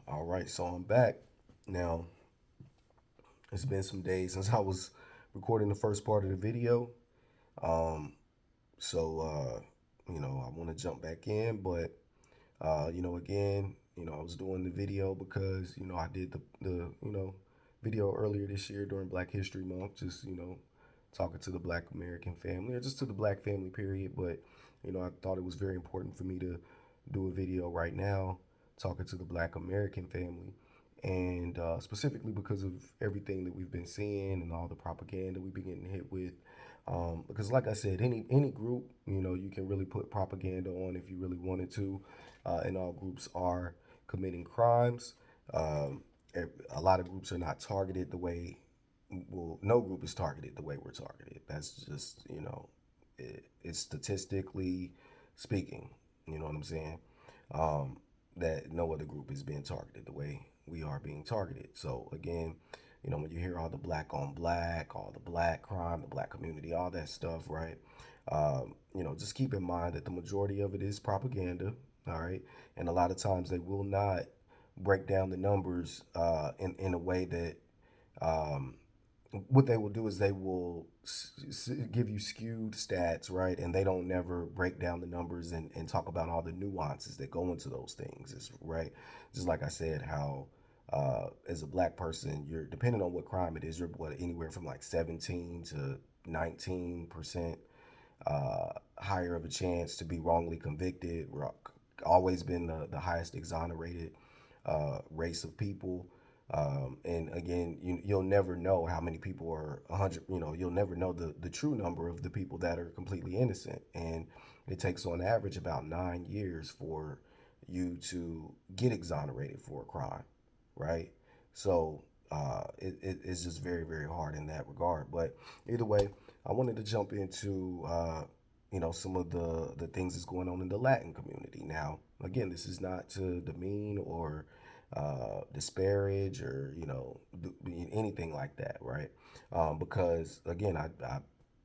All right, so I'm back. Now, it's been some days since I was recording the first part of the video. Um, so I want to jump back in, but again, I was doing the video because, I did the video earlier this year during Black History Month, just, talking to the Black American family or just to the Black family period. But, I thought it was very important for me to do a video right now talking to the Black American family. And specifically because of everything that we've been seeing and all the propaganda we've been getting hit with. Because, like I said, any group, you can really put propaganda on if you really wanted to, and all groups are committing crimes. Um, a lot of groups are not targeted the way, well, no group is targeted the way we're targeted. That's just, it's statistically speaking, you know what I'm saying? Um, that no other group is being targeted the way we are being targeted. So again, when you hear all the black on black, all the black crime, the black community, all that stuff, right? Just keep in mind that the majority of it is propaganda, all right? And a lot of times they will not break down the numbers in a way that um, what they will do is they will give you skewed stats, right? And they don't never break down the numbers and talk about all the nuances that go into those things, is right? Just like I said, how as a black person, you're depending on what crime it is, you're what anywhere from like 17 to 19% higher of a chance to be wrongly convicted. We're always been the highest exonerated race of people. And again, you'll never know how many people are 100, you'll never know the true number of the people that are completely innocent. And it takes on average about 9 years for you to get exonerated for a crime, right? So it's just very, very hard in that regard. But either way, I wanted to jump into, some of the things that's going on in the Latin community. Now, again, this is not to demean or disparage or anything like that, right? Because again,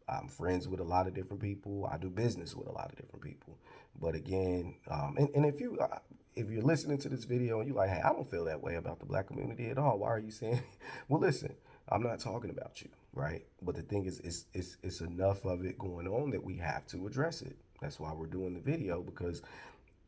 I'm friends with a lot of different people. I do business with a lot of different people. But again, and if you're listening to this video and you're like, hey, I don't feel that way about the black community at all. Why are you saying? Well, listen, I'm not talking about you, right? But the thing is, it's enough of it going on that we have to address it. That's why we're doing the video, because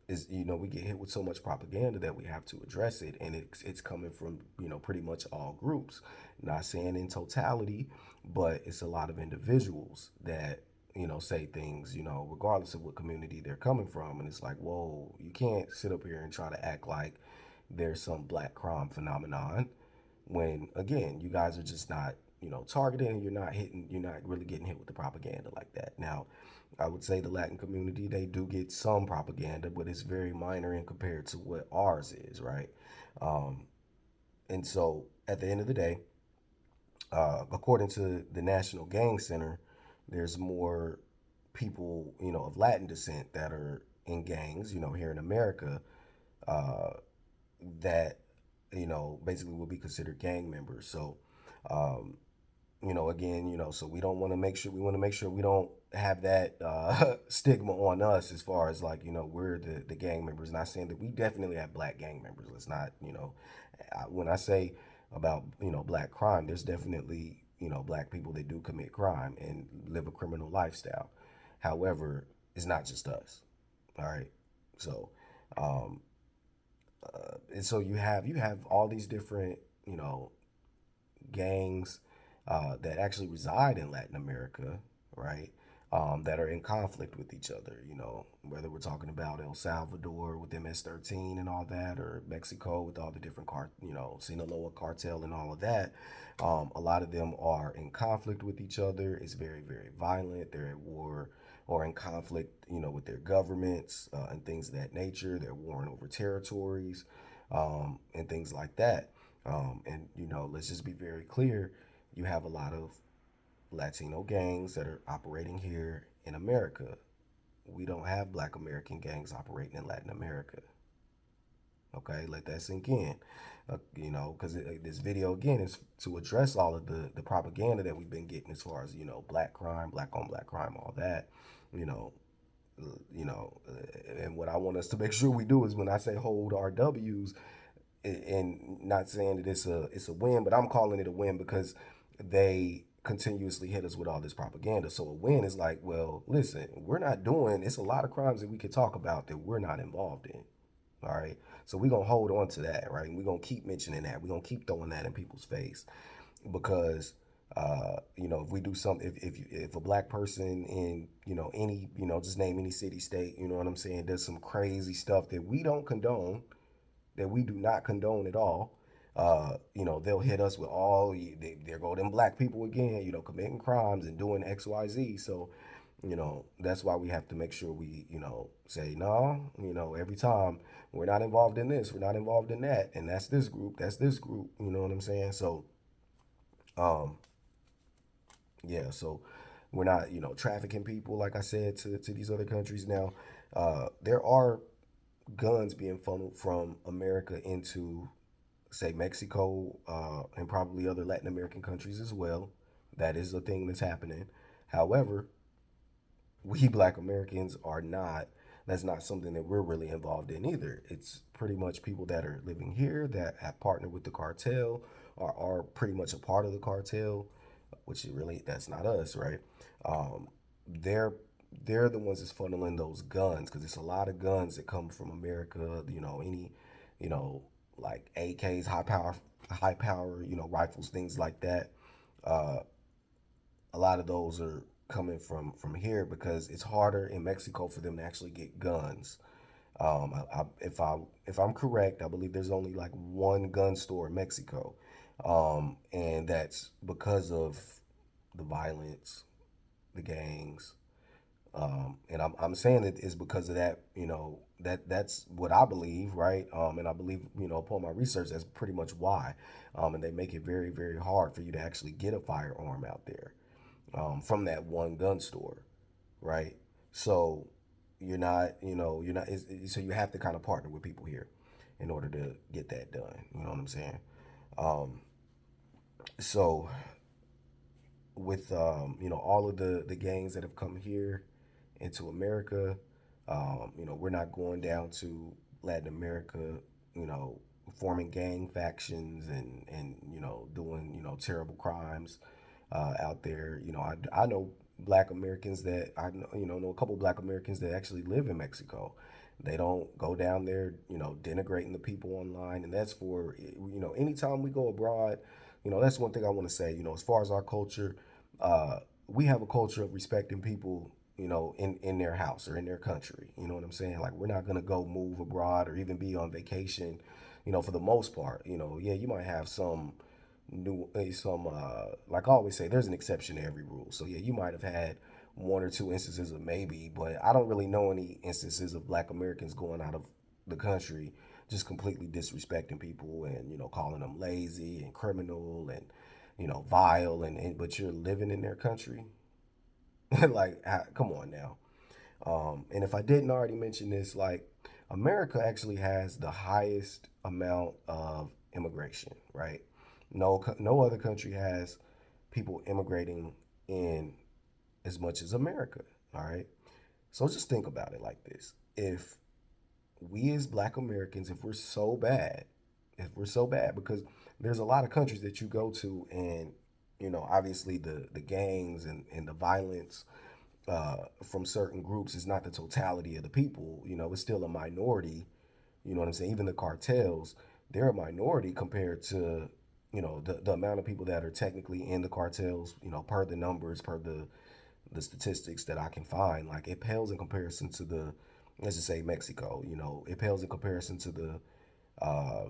is we get hit with so much propaganda that we have to address it, and it's coming from pretty much all groups. Not saying in totality, but it's a lot of individuals that say things regardless of what community they're coming from, and it's like, whoa, you can't sit up here and try to act like there's some black crime phenomenon when again you guys are just not targeted, and you're not really getting hit with the propaganda like that. Now, I would say the Latin community, they do get some propaganda, but it's very minor in compared to what ours is, right? um, and so at the end of the day, according to the National Gang Center, there's more people of Latin descent that are in gangs here in America, uh, that basically will be considered gang members. So um, again, so we want to make sure we don't have that stigma on us as far as like, we're the gang members. Not saying that we definitely have black gang members. Let's not, when I say about, black crime, there's definitely, black people that do commit crime and live a criminal lifestyle. However, it's not just us. All right. So, um, and so you have all these different, gangs that actually reside in Latin America, right? That are in conflict with each other, whether we're talking about El Salvador with MS-13 and all that, or Mexico with all the different Sinaloa cartel and all of that. A lot of them are in conflict with each other. It's very, very violent. They're at war or in conflict, with their governments and things of that nature. They're warring over territories and things like that. And let's just be very clear. You have a lot of Latino gangs that are operating here in America. We don't have black American gangs operating in Latin America. Okay, let that sink in. Because this video again is to address all of the propaganda that we've been getting as far as black crime, black on black crime, all that. You know, and what I want us to make sure we do is when I say hold our W's, and not saying that it's a win, but I'm calling it a win because they continuously hit us with all this propaganda. So a win is like, well, listen, we're not doing. It's a lot of crimes that we could talk about that we're not involved in. All right, so we're gonna hold on to that, right? And we're gonna keep mentioning that. We're gonna keep throwing that in people's face because if we do something, if a black person in any just name any city, state, you know what I'm saying, does some crazy stuff that we don't condone, that we do not condone at all. They'll hit us with all, there go them black people again, committing crimes and doing X, Y, Z. So, that's why we have to make sure we, say, no, every time we're not involved in this, we're not involved in that. And that's this group, you know what I'm saying? So, um, yeah, so we're not, trafficking people, like I said, to these other countries. Now, there are guns being funneled from America into, say, Mexico, and probably other Latin American countries as well. That is a thing that's happening. However, we black Americans are not, that's not something that we're really involved in either. It's pretty much people that are living here that have partnered with the cartel or are pretty much a part of the cartel, which is really, that's not us, right? Um, they're they're the ones that's funneling those guns because it's a lot of guns that come from America. Any, you know, like AKs, high power, rifles, things like that. Uh, a lot of those are coming from here because it's harder in Mexico for them to actually get guns. If I'm correct, I believe there's only like one gun store in Mexico, and that's because of the violence, the gangs, and I'm saying it is because of that. That's what I believe, right? And I believe, upon my research, that's pretty much why. And they make it very, very hard for you to actually get a firearm out there, from that one gun store, right? So you're not. So you have to kind of partner with people here in order to get that done. You know what I'm saying? Um, so with all of the gangs that have come here into America, we're not going down to Latin America, you know, forming gang factions and doing terrible crimes out there. I know Black Americans that I know a couple Black Americans that actually live in Mexico. They don't go down there, denigrating the people online, and that's for anytime we go abroad. That's one thing I want to say. As far as our culture, uh, we have a culture of respecting people, in their house or in their country. You know what I'm saying? Like we're not gonna go move abroad or even be on vacation, for the most part. Yeah, you might have some like I always say, there's an exception to every rule. So yeah, you might have had one or two instances of maybe, but I don't really know any instances of Black Americans going out of the country just completely disrespecting people and calling them lazy and criminal and vile and but you're living in their country. Like come on now. And if I didn't already mention this, like America actually has the highest amount of immigration, right? No other country has people immigrating in as much as America. All right. So just think about it like this: if we as Black Americans, if we're so bad, because there's a lot of countries that you go to, and obviously the gangs and the violence from certain groups is not the totality of the people. It's still a minority. You know what I'm saying? Even the cartels, they're a minority compared to the amount of people that are technically in the cartels. Per the numbers, per the statistics that I can find, like it pales in comparison to the, let's just say Mexico. It pales in comparison to the uh,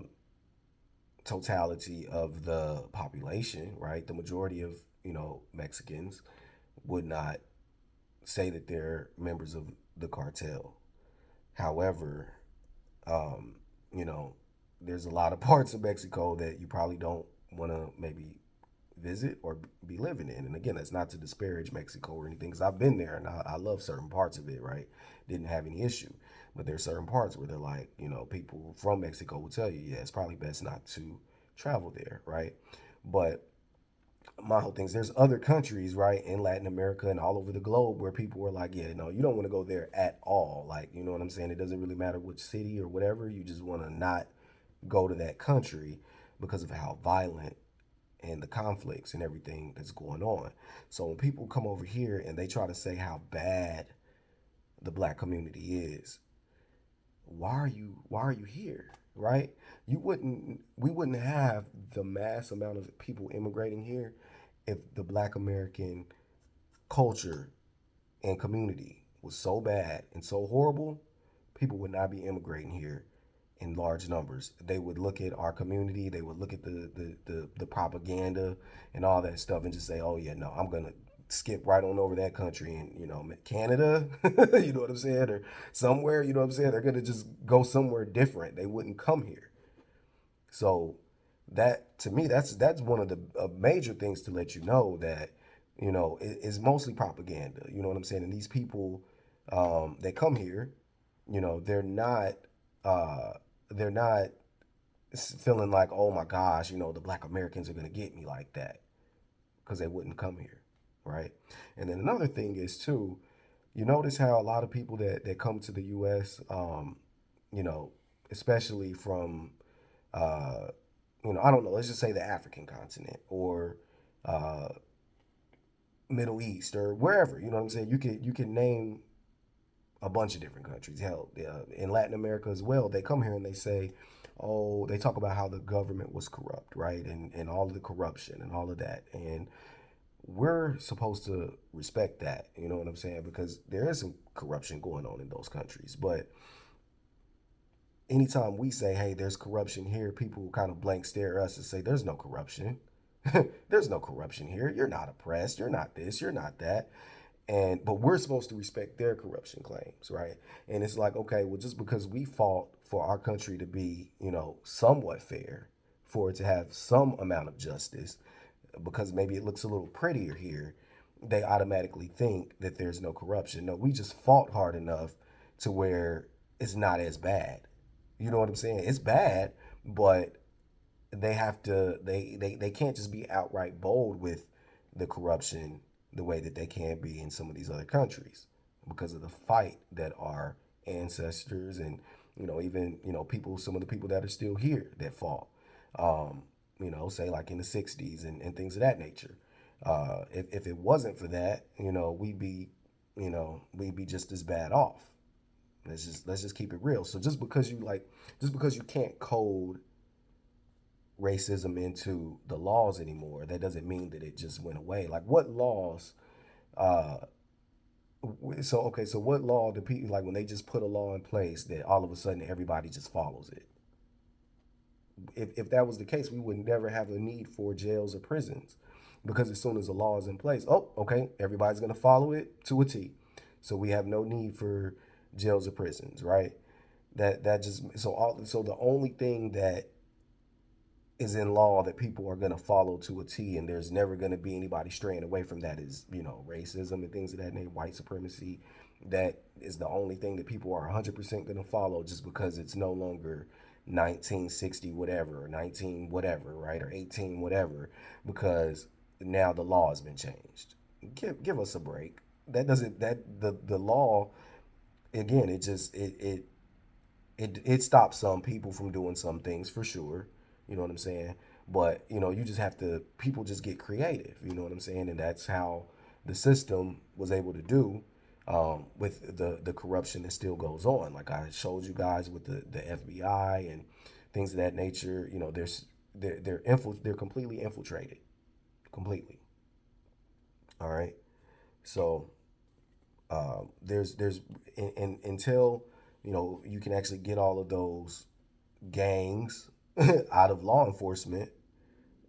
totality of the population. Right, the majority of Mexicans would not say that they're members of the cartel. However, um, you know, there's a lot of parts of Mexico that you probably don't want to maybe visit or be living in. And again, that's not to disparage Mexico or anything, because I've been there and I love certain parts of it, right? Didn't have any issue. But there's certain parts where they're like, people from Mexico will tell you, yeah, it's probably best not to travel there, right? But my whole thing is there's other countries, right, in Latin America and all over the globe where people were like, yeah, no, you don't want to go there at all. Like, you know what I'm saying? It doesn't really matter which city or whatever. You just want to not go to that country because of how violent and the conflicts and everything that's going on. So when people come over here and they try to say how bad the black community is, why are you here? Right? We wouldn't have the mass amount of people immigrating here if the black American culture and community was so bad and so horrible, people would not be immigrating here in large numbers. They would look at our community, they would look at the propaganda and all that stuff and just say, oh yeah, no, I'm gonna skip right on over that country and Canada, you know what I'm saying, or somewhere, you know what I'm saying. They're gonna just go somewhere different. They wouldn't come here. So that to me, that's one of the major things to let you know that it's mostly propaganda. You know what I'm saying? And these people that come here, uh, they're not feeling like, oh my gosh, the Black Americans are gonna get me like that because they wouldn't come here, right? And then another thing is too, you notice how a lot of people that come to the U.S., you know, especially from uh, I don't know, let's just say the African continent or uh, Middle East or wherever. You know what I'm saying? You can name a bunch of different countries. Hell, in Latin America as well, they come here and they say, oh, they talk about how the government was corrupt, right? And all of the corruption and all of that. And we're supposed to respect that, you know what I'm saying? Because there is some corruption going on in those countries. But anytime we say, hey, there's corruption here, people kind of blank stare at us and say, there's no corruption. There's no corruption here. You're not oppressed. You're not this. You're not that. But we're supposed to respect their corruption claims, right? And it's like, okay, well, just because we fought for our country to be, somewhat fair, for it to have some amount of justice, because maybe it looks a little prettier here, they automatically think that there's no corruption. No, we just fought hard enough to where it's not as bad. You know what I'm saying? It's bad, but they can't just be outright bold with the corruption the way that they can be in some of these other countries because of the fight that our ancestors and even people, some of the people that are still here that fought, say like in the 60s and things of that nature. If it wasn't for that, we'd be just as bad off. Let's just keep it real. So just because you can't code racism into the laws anymore, that doesn't mean that it just went away. Like what laws? Uh, so what law do people like when they just put a law in place that all of a sudden everybody just follows it? If that was the case, we would never have a need for jails or prisons, because as soon as the law is in place, oh, okay, everybody's gonna follow it to a T. So we have no need for jails or prisons, right? That just so the only thing that is in law that people are going to follow to a T, and there's never going to be anybody straying away from that, is racism and things of that nature, white supremacy. That is the only thing that people are 100% going to follow, just because it's no longer 1960 whatever or 19 whatever, right, or 18 whatever, because now the law has been changed. Give us a break. That doesn't that the law, again, it stops some people from doing some things for sure. You know what I'm saying? But you just have to. People just get creative. You know what I'm saying? And that's how the system was able to do, with the corruption that still goes on. Like I showed you guys with the FBI and things of that nature. They're completely infiltrated, completely. All right. So there's until you can actually get all of those gangs out of law enforcement,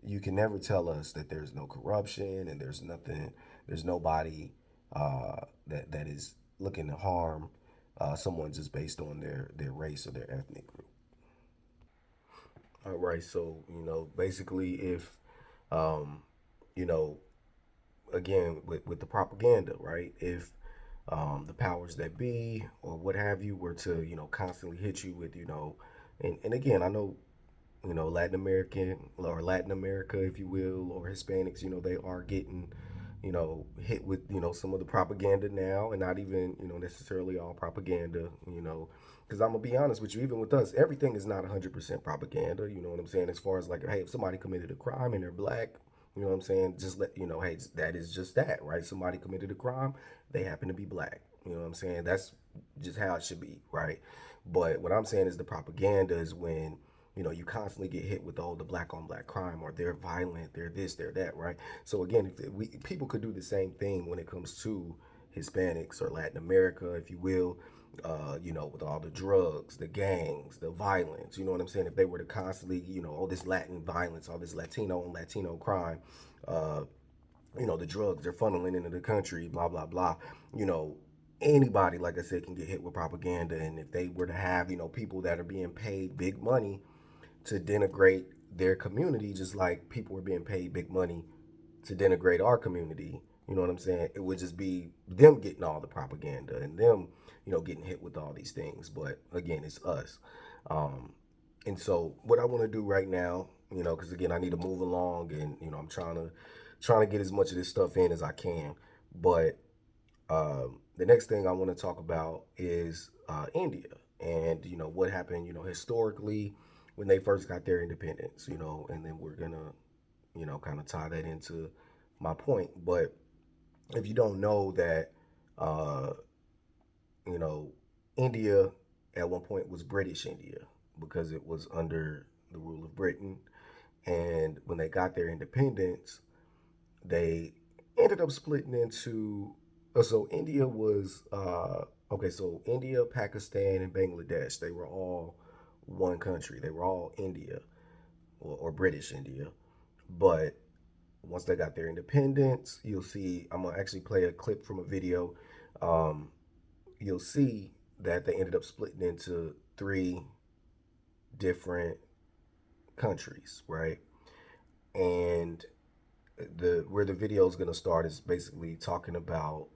you can never tell us that there's no corruption and there's nothing, there's nobody that is looking to harm someone just based on their race or their ethnic group. All right, so basically, if um, you know, again with the propaganda, right? If the powers that be or what have you were to constantly hit you with and again, I know Latin American or Latin America, if you will, or Hispanics, they are getting hit with, some of the propaganda now, and not even, necessarily all propaganda, because I'm gonna be honest with you, even with us, everything is not 100% propaganda. You know what I'm saying? As far as like, hey, if somebody committed a crime and they're black, you know what I'm saying? Just let hey, that is just that, right? Somebody committed a crime, they happen to be black. You know what I'm saying? That's just how it should be, right? But what I'm saying is the propaganda is when you constantly get hit with all the black on black crime, or they're violent, they're this, they're that, right? So again, if people could do the same thing when it comes to Hispanics or Latin America, if you will, with all the drugs, the gangs, the violence, you know what I'm saying? If they were to constantly, all this Latin violence, all this Latino and Latino crime, uh, the drugs they're funneling into the country, blah, blah, blah, you know, anybody, like I said, can get hit with propaganda. And if they were to have, people that are being paid big money to denigrate their community, just like people were being paid big money to denigrate our community, you know what I'm saying? It would just be them getting all the propaganda and them, getting hit with all these things. But again, it's us. Um, and so what I want to do right now, because again, I need to move along, and I'm trying to get as much of this stuff in as I can. But the next thing I want to talk about is India, and what happened, historically when they first got their independence, and then we're gonna, kind of tie that into my point. But if you don't know that, uh, you know, India at one point was British India because it was under the rule of Britain, and when they got their independence, they ended up splitting into. So India was okay. So India, Pakistan, and Bangladesh, they were all one country. They were all India, or British India. But once they got their independence, you'll see. I'm gonna actually play a clip from a video. Um, you'll see that they ended up splitting into three different countries, right? And the where the video is going to start is basically talking about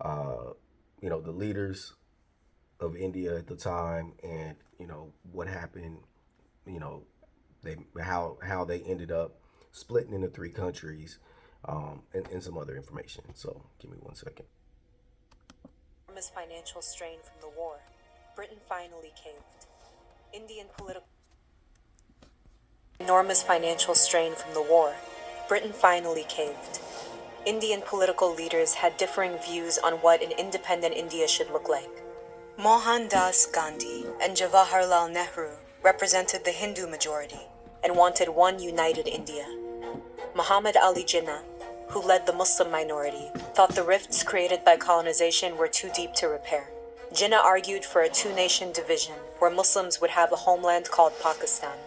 uh, the leaders of India at the time, and what happened, you know they how they ended up splitting into three countries, and some other information. So give me 1 second. Enormous financial strain from the war, Britain finally caved. Indian political Enormous financial strain from the war, Britain finally caved. Indian political leaders had differing views on what an independent India should look like. Mohandas Gandhi and Jawaharlal Nehru represented the Hindu majority and wanted one united India. Muhammad Ali Jinnah, who led the Muslim minority, thought the rifts created by colonization were too deep to repair. Jinnah argued for a two-nation division where Muslims would have a homeland called Pakistan.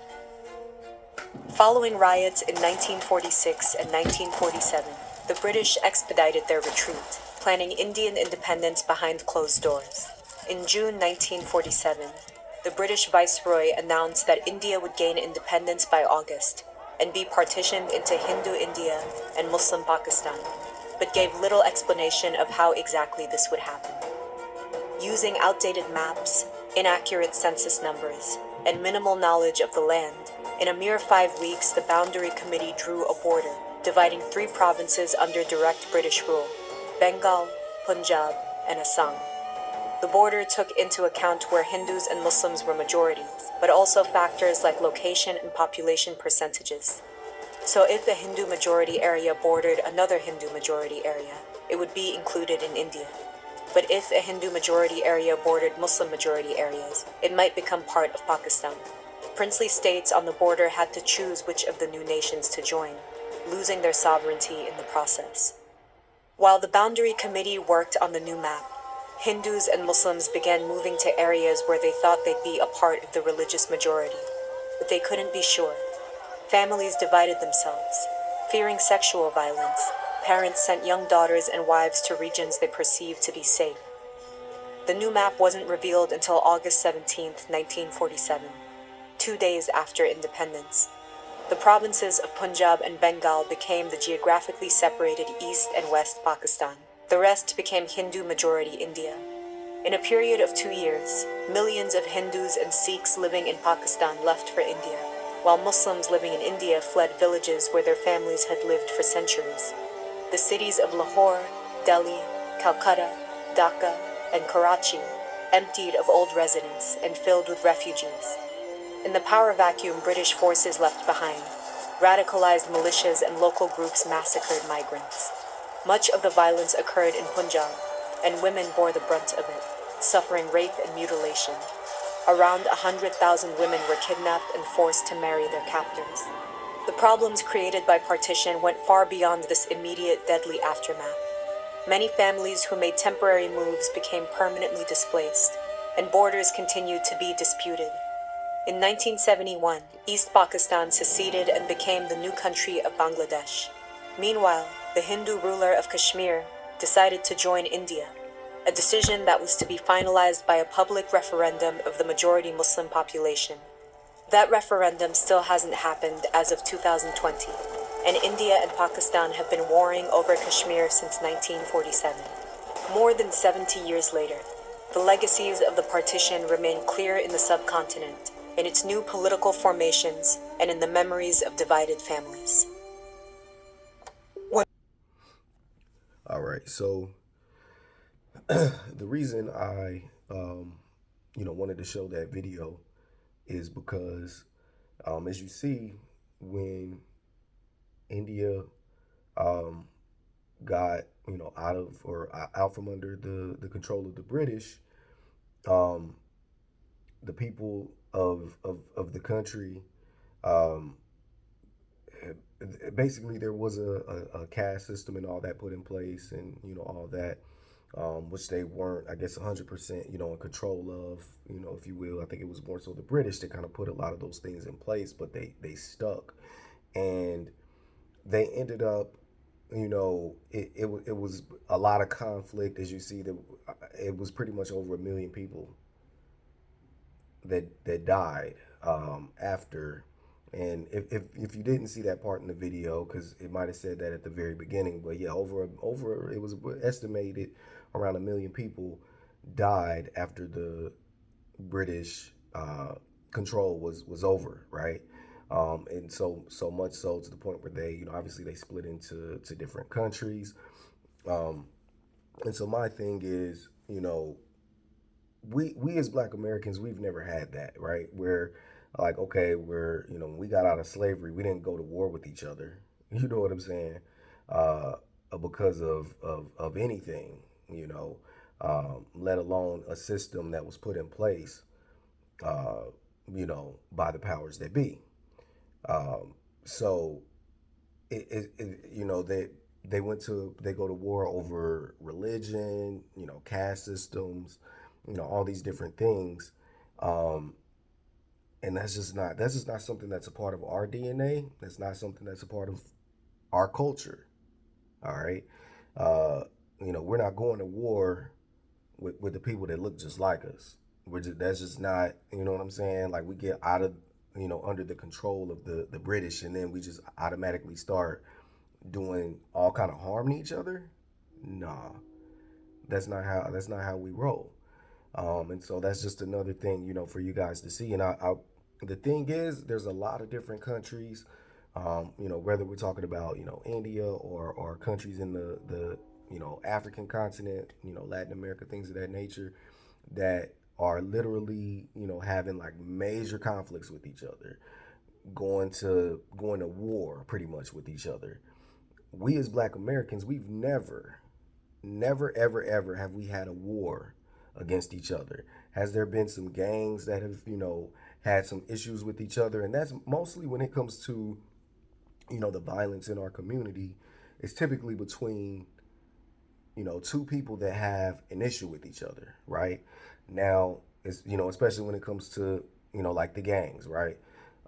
Following riots in 1946 and 1947, the British expedited their retreat, planning Indian independence behind closed doors. In June 1947, the British Viceroy announced that India would gain independence by August and be partitioned into Hindu India and Muslim Pakistan, but gave little explanation of how exactly this would happen. Using outdated maps, inaccurate census numbers, and minimal knowledge of the land, in a mere 5 weeks the Boundary Committee drew a border, dividing three provinces under direct British rule: Bengal, Punjab, and Assam. The border took into account where Hindus and Muslims were majorities, but also factors like location and population percentages. So if a Hindu majority area bordered another Hindu majority area, it would be included in India. But if a Hindu majority area bordered Muslim majority areas, it might become part of Pakistan. Princely states on the border had to choose which of the new nations to join, losing their sovereignty in the process. While the Boundary Committee worked on the new map, Hindus and Muslims began moving to areas where they thought they'd be a part of the religious majority, but they couldn't be sure. Families divided themselves. Fearing sexual violence, parents sent young daughters and wives to regions they perceived to be safe. The new map wasn't revealed until August 17, 1947, 2 days after independence. The provinces of Punjab and Bengal became the geographically separated East and West Pakistan. The rest became Hindu-majority India. In a period of 2 years, millions of Hindus and Sikhs living in Pakistan left for India, while Muslims living in India fled villages where their families had lived for centuries. The cities of Lahore, Delhi, Calcutta, Dhaka, and Karachi emptied of old residents and filled with refugees. In the power vacuum British forces left behind, radicalized militias and local groups massacred migrants. Much of the violence occurred in Punjab, and women bore the brunt of it, suffering rape and mutilation. Around 100,000 women were kidnapped and forced to marry their captors. The problems created by partition went far beyond this immediate deadly aftermath. Many families who made temporary moves became permanently displaced, and borders continued to be disputed. In 1971, East Pakistan seceded and became the new country of Bangladesh. Meanwhile, the Hindu ruler of Kashmir decided to join India, a decision that was to be finalized by a public referendum of the majority Muslim population. That referendum still hasn't happened as of 2020, and India and Pakistan have been warring over Kashmir since 1947. More than 70 years later, the legacies of the partition remain clear in the subcontinent, in its new political formations, and in the memories of divided families. All right. So the reason I, wanted to show that video is because, as you see, when India um, got out of or out from under the control of the British, um, the people of the country, um, basically there was a caste system and all that put in place, and all that, which they weren't, I guess, 100% in control of, if you will. I think it was more so the British that kind of put a lot of those things in place, but they stuck, and they ended up, it was a lot of conflict. As you see, that it was pretty much over 1 million people that died after. And if you didn't see that part in the video, because it might have said that at the very beginning, but yeah, over it was estimated around 1 million people died after the British control was over, right? And so much so to the point where they, obviously they split into different countries. Um, and so my thing is, we as Black Americans, we've never had that, right? Where like, okay, when we got out of slavery, we didn't go to war with each other. You know what I'm saying? Uh, because of anything, let alone a system that was put in place, uh, by the powers that be. Um, so they go to war over religion, caste systems, all these different things, um, and that's just not something that's a part of our DNA. That's not something that's a part of our culture. All right, uh, we're not going to war with the people that look just like us. That's just not, what I'm saying. Like, we get out of, under the control of the British, and then we just automatically start doing all kind of harm to each other. Nah, that's not how we roll. And so that's just another thing, for you guys to see. And the thing is, there's a lot of different countries, whether we're talking about, India or countries in the African continent, Latin America, things of that nature, that are literally, having like major conflicts with each other, going to war pretty much with each other. We as Black Americans, we've never, ever, ever have we had a war against each other. Has there been some gangs that have, had some issues with each other? And that's mostly when it comes to, the violence in our community. It's typically between, two people that have an issue with each other, right? Now, it's, especially when it comes to, like the gangs, right?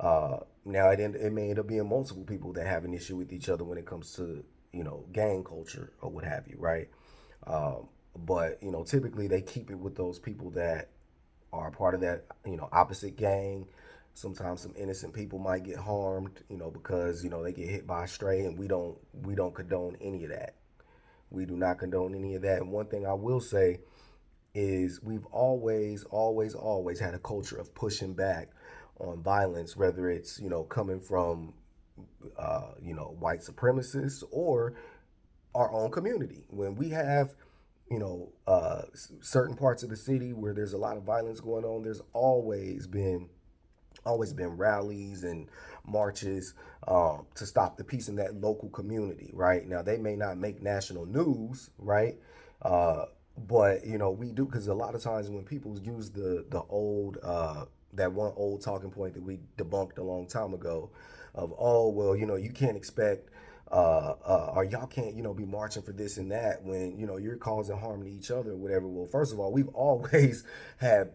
Now it may end up being multiple people that have an issue with each other when it comes to, gang culture or what have you, right? But typically they keep it with those people that are part of that, opposite gang. Sometimes some innocent people might get harmed, because they get hit by a stray, and we don't condone any of that. We do not condone any of that. And one thing I will say is we've always, always, always had a culture of pushing back on violence, whether it's coming from white supremacists, or our own community. When we have, certain parts of the city where there's a lot of violence going on, there's always been rallies and marches to stop the peace in that local community, right? Now they may not make national news, right? Uh, but we do, because a lot of times when people use the old that one old talking point that we debunked a long time ago of, oh well, you can't expect or y'all can't, be marching for this and that when, you're causing harm to each other or whatever. Well, first of all, we've always had,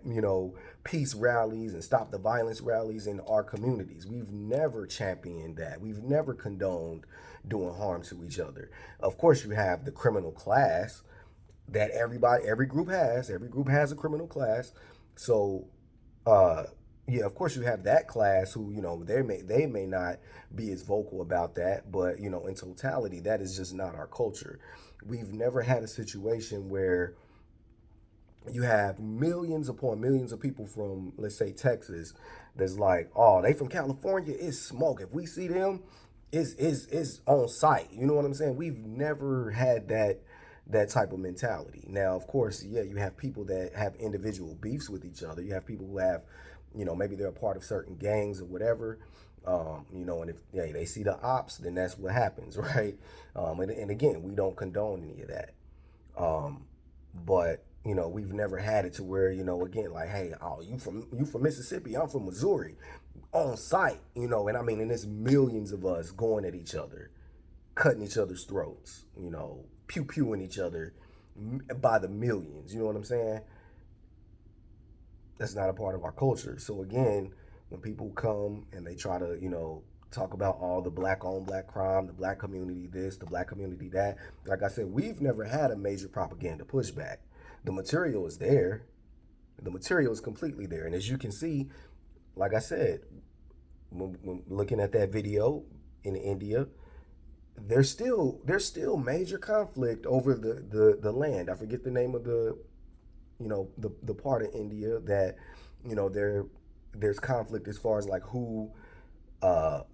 peace rallies and stop the violence rallies in our communities. We've never championed that. We've never condoned doing harm to each other. Of course, you have the criminal class that every group has a criminal class. So uh yeah, of course you have that class who, they may not be as vocal about that, but in totality, that is just not our culture. We've never had a situation where you have millions upon millions of people from, let's say, Texas, that's like, oh, they from California, it's smoke. If we see them, it's on site. You know what I'm saying? We've never had that type of mentality. Now, of course, yeah, you have people that have individual beefs with each other. You have people who have, maybe they're a part of certain gangs or whatever. And if they see the ops, then that's what happens, right? And again, we don't condone any of that. Um, but we've never had it to where, again, like, hey, oh, you from Mississippi, I'm from Missouri, on site, and I mean, and it's millions of us going at each other, cutting each other's throats, pew pewing each other by the millions. You know what I'm saying? That's not a part of our culture. So again, when people come and they try to, talk about all the black on black crime, the black community this, the black community that, like I said, we've never had a major propaganda pushback. The material is there. The material is completely there. And as you can see, like I said, when looking at that video in India, there's still major conflict over the land. I forget the name of the part of India that there's conflict as far as like who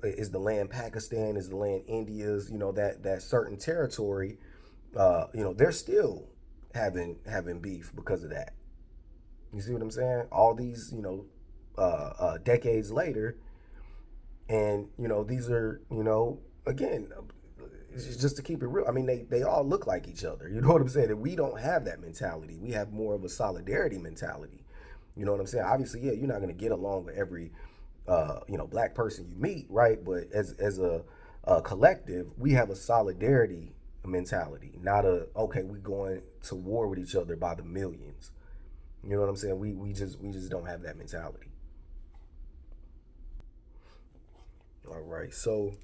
is the land Pakistan, is the land India's, that certain territory, they're still having beef because of that. You see what I'm saying? All these, decades later, and these are, again, it's just to keep it real. I mean, they all look like each other. You know what I'm saying? And we don't have that mentality. We have more of a solidarity mentality. You know what I'm saying? Obviously, yeah, you're not going to get along with every black person you meet, right? But as a collective, we have a solidarity mentality, not a, okay, we going to war with each other by the millions. You know what I'm saying? We just don't have that mentality. All right. So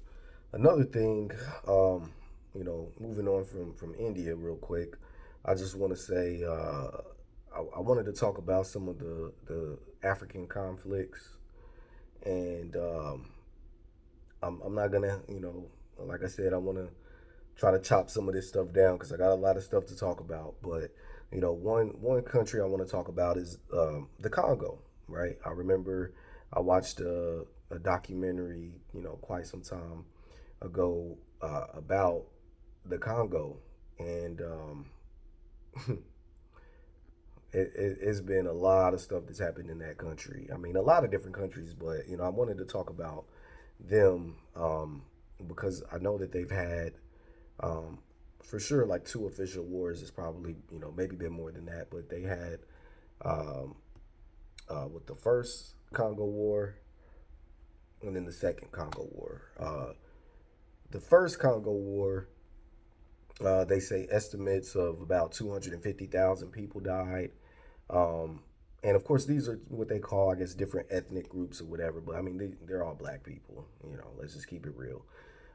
another thing, moving on from India real quick, I just want to say I wanted to talk about some of the African conflicts, and I'm not gonna, like I said, I want to try to chop some of this stuff down because I got a lot of stuff to talk about. But one country I want to talk about is the Congo. Right? I remember I watched a documentary, quite some time ago about the Congo, and it's been a lot of stuff that's happened in that country. I mean, a lot of different countries, but I wanted to talk about them because I know that they've had um, for sure like two official wars. It's probably maybe been more than that, but they had um, with the first Congo War and then the second Congo War. The first Congo War, they say estimates of about 250,000 people died. Um, and of course, these are what they call, I guess, different ethnic groups or whatever. But I mean, they're all black people. Let's just keep it real.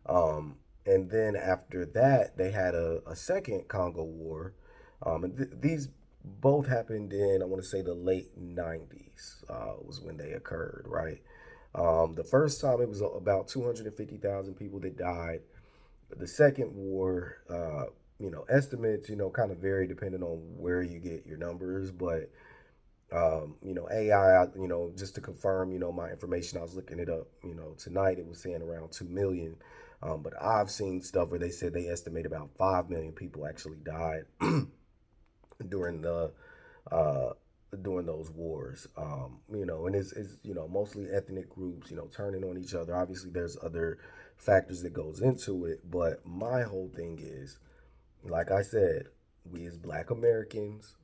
And then after that, they had a second Congo War. And these both happened in, I want to say, the late 90s was when they occurred, right? The first time it was about 250,000 people that died. The second war, estimates, kind of vary depending on where you get your numbers, but AI, just to confirm, my information, I was looking it up, tonight. It was saying around 2 million. But I've seen stuff where they said they estimate about 5 million people actually died during the uh, during those wars. And it's mostly ethnic groups, turning on each other. Obviously, there's other factors that goes into it, but my whole thing is, like I said, we as Black Americans,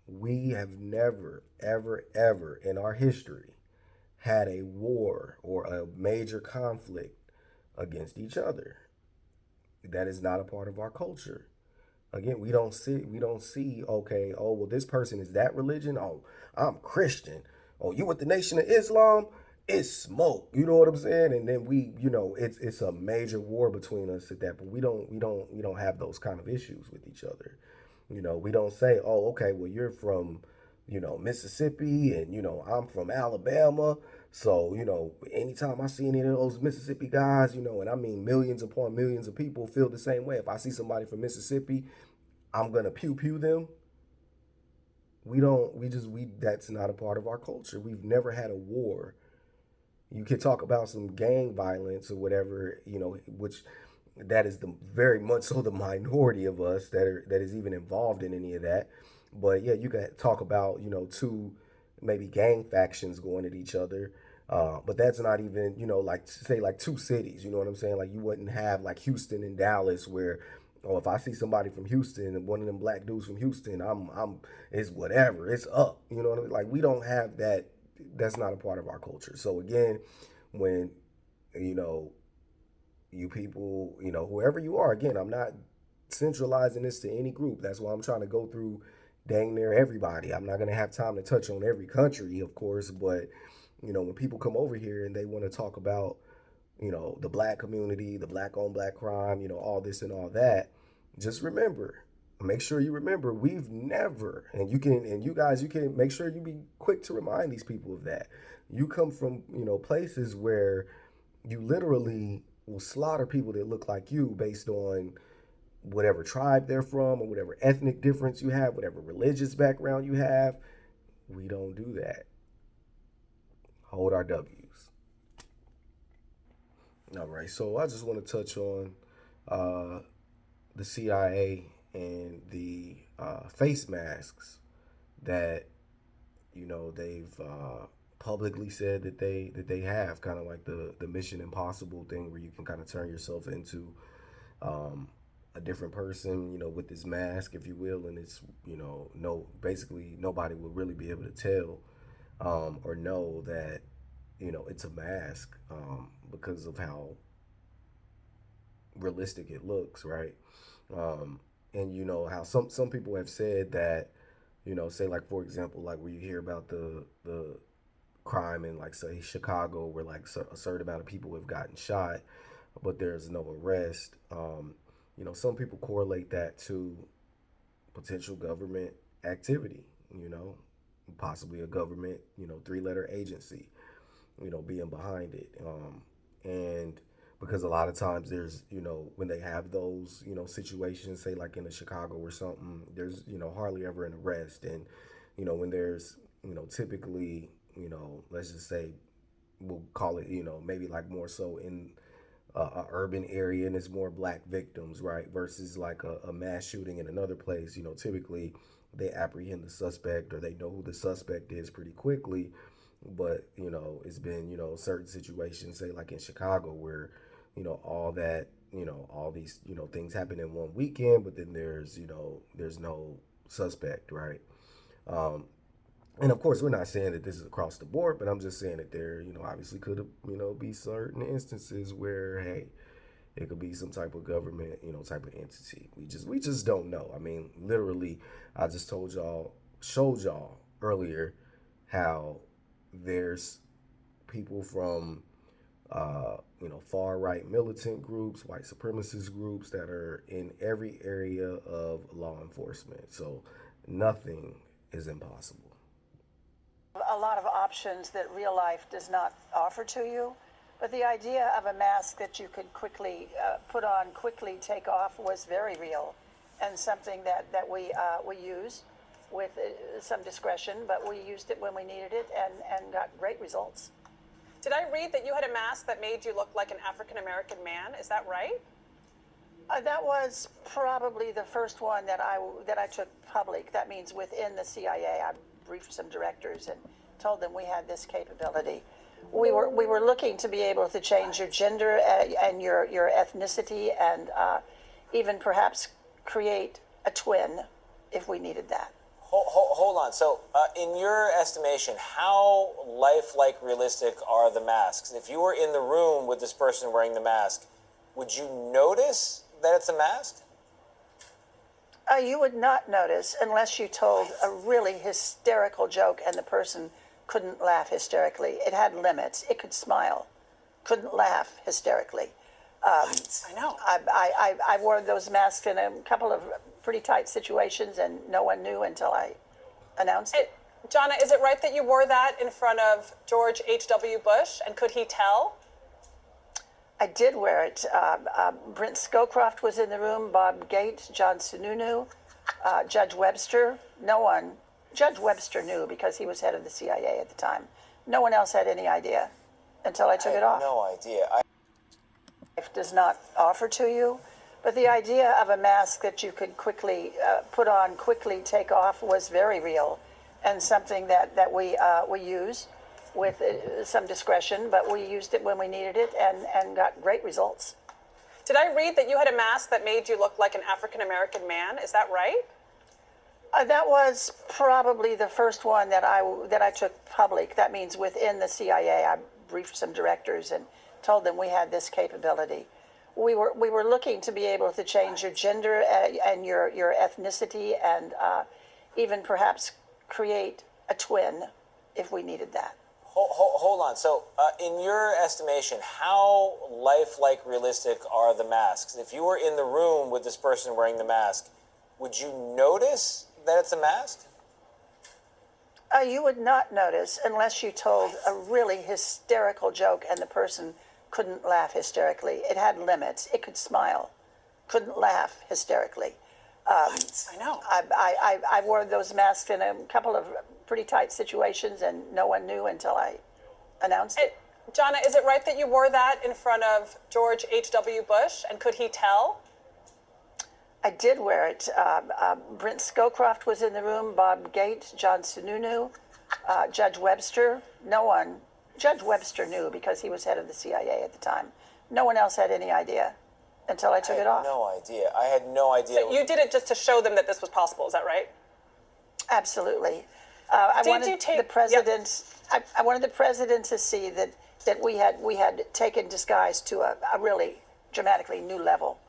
we have never, ever, ever in our history had a war or a major conflict against each other. That is not a part of our culture. Again, we don't see, okay, oh well, this person is that religion. Oh, I'm Christian. Oh, you with the Nation of Islam? It's smoke. You know what I'm saying? And then it's a major war between us at that, but we don't have those kind of issues with each other. We don't say, oh, okay, well, you're from, Mississippi, and I'm from Alabama. So, anytime I see any of those Mississippi guys, and I mean millions upon millions of people feel the same way. If I see somebody from Mississippi, I'm gonna pew pew them. We don't. We just we. That's not a part of our culture. We've never had a war. You could talk about some gang violence or whatever, which that is the very much so the minority of us that is even involved in any of that. But yeah, you could talk about two maybe gang factions going at each other. But that's not even like say like two cities. You know what I'm saying? Like you wouldn't have like Houston and Dallas where. Oh, if I see somebody from Houston and one of them black dudes from Houston, it's whatever, it's up. You know what I mean? Like we don't have that. That's not a part of our culture. So again, when you know you people, whoever you are, again, I'm not centralizing this to any group. That's why I'm trying to go through dang near everybody. I'm not going to have time to touch on every country, of course, but, when people come over here and they want to talk about, the black community, the black on black crime, all this and all that, just remember, make sure you remember, we've never, and you guys, you can make sure you be quick to remind these people of that. You come from, places where you literally will slaughter people that look like you based on whatever tribe they're from or whatever ethnic difference you have, whatever religious background you have. We don't do that. Hold our W's. All right, so I just want to touch on uh, the CIA and the face masks that they've publicly said that they have, kind of like the Mission Impossible thing, where you can kind of turn yourself into um, a different person, with this mask, if you will, and it's no, basically nobody will really be able to tell or know that it's a mask because of how realistic it looks, right? And how some people have said that, say like for example, like where you hear about the crime in like say Chicago, where like a certain amount of people have gotten shot, but there's no arrest. Some people correlate that to potential government activity. Possibly a government, three-letter agency, being behind it. And because a lot of times there's, when they have those, situations, say like in a Chicago or something, there's, hardly ever an arrest. And, when there's, typically, let's just say, we'll call it, maybe like more so in a urban area and it's more black victims, right? Versus like a mass shooting in another place, typically they apprehend the suspect or they know who the suspect is pretty quickly. But it's been certain situations, say like in Chicago, where all that all these things happen in one weekend, but then there's no suspect, right? Um, and of course, we're not saying that this is across the board, but I'm just saying that there obviously could be certain instances where hey, it could be some type of government type of entity. We just don't know. I mean, literally, I just showed y'all earlier how there's people from far right militant groups, white supremacist groups that are in every area of law enforcement. So nothing is impossible. A lot of options that real life does not offer to you. But the idea of a mask that you could quickly put on, quickly take off, was very real, and something that we use with some discretion, but we used it when we needed it and got great results. Did I read that you had a mask that made you look like an African American man? Is that right? That was probably the first one that I took public. That means within the CIA. I briefed some directors and told them we had this capability. We were looking to be able to change your gender and your ethnicity and even perhaps create a twin if we needed that. Hold on. So, in your estimation, how lifelike realistic are the masks? If you were in the room with this person wearing the mask, would you notice that it's a mask? You would not notice unless you told a really hysterical joke and the person couldn't laugh hysterically. It had limits. It could smile, couldn't laugh hysterically. I know. I wore those masks in a couple of pretty tight situations, and no one knew until I announced it. Jonna, is it right that you wore that in front of George H.W. Bush, and could he tell? I did wear it. Brent Scowcroft was in the room, Bob Gates, John Sununu, Judge Webster. No one. Judge Webster knew because he was head of the CIA at the time. No one else had any idea until I took it off. No idea. Life does not offer to you, but the idea of a mask that you could quickly put on, quickly take off was very real, and something that we use with some discretion, but we used it when we needed it and got great results. Did I read that you had a mask that made you look like an African American man? Is that right? That was probably the first one that I took public. That means within the CIA. I briefed some directors and told them we had this capability. We were looking to be able to change your gender and your ethnicity and even perhaps create a twin if we needed that. Hold on. So, in your estimation, how lifelike realistic are the masks? If you were in the room with this person wearing the mask, would you notice that it's a mask? You would not notice unless you told a really hysterical joke and the person couldn't laugh hysterically. It had limits. It could smile, couldn't laugh hysterically. I know. I wore those masks in a couple of pretty tight situations, and no one knew until I announced it. Jonna, is it right that you wore that in front of George H.W. Bush, and could he tell? I did wear it. Brent Scowcroft was in the room, Bob Gates, John Sununu, Judge Webster. No one. Judge Webster knew because he was head of the CIA at the time. No one else had any idea until I took it off. No idea. I had no idea. So you did it just to show them that this was possible, is that right? Absolutely. I wanted the president to see that we had taken disguise to a really dramatically new level.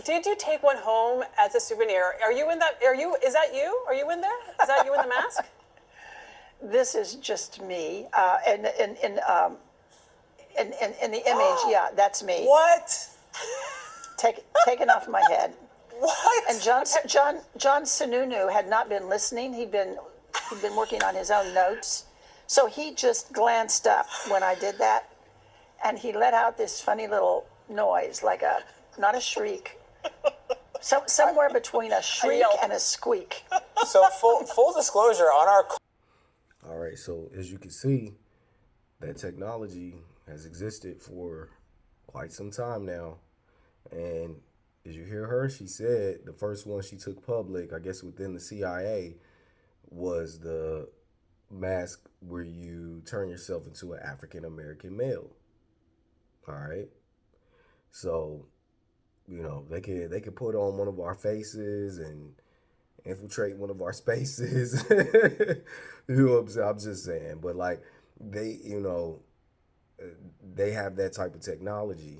Did you take one home as a souvenir? Are you in that? Is that you? Are you in there? Is that you in the mask? This is just me. In the image, yeah, that's me. What? Taken off my head. What? And John Sununu had not been listening. He'd been working on his own notes. So he just glanced up when I did that, and he let out this funny little noise, like not a shriek, somewhere between a shriek and a squeak. So full disclosure on our. All right, so as you can see, that technology has existed for quite some time now. And as you hear her, she said the first one she took public, I guess within the CIA, was the mask where you turn yourself into an African American male. All right. So, they could put on one of our faces and infiltrate one of our spaces. I'm just saying, but like they have that type of technology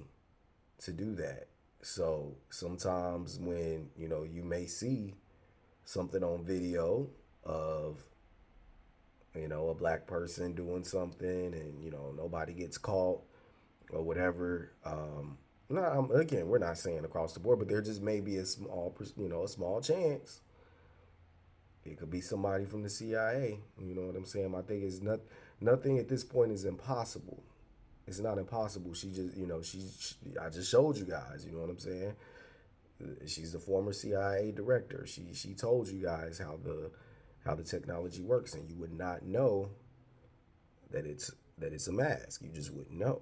to do that. So sometimes when you may see something on video of a black person doing something and nobody gets caught or whatever, again, we're not saying across the board, but there just may be a small chance it could be somebody from the CIA. You know what I'm saying? My thing is nothing at this point is impossible. It's not impossible. She just, I just showed you guys, you know what I'm saying? She's the former CIA director. She told you guys how the technology works, and you would not know that that it's a mask. You just wouldn't know.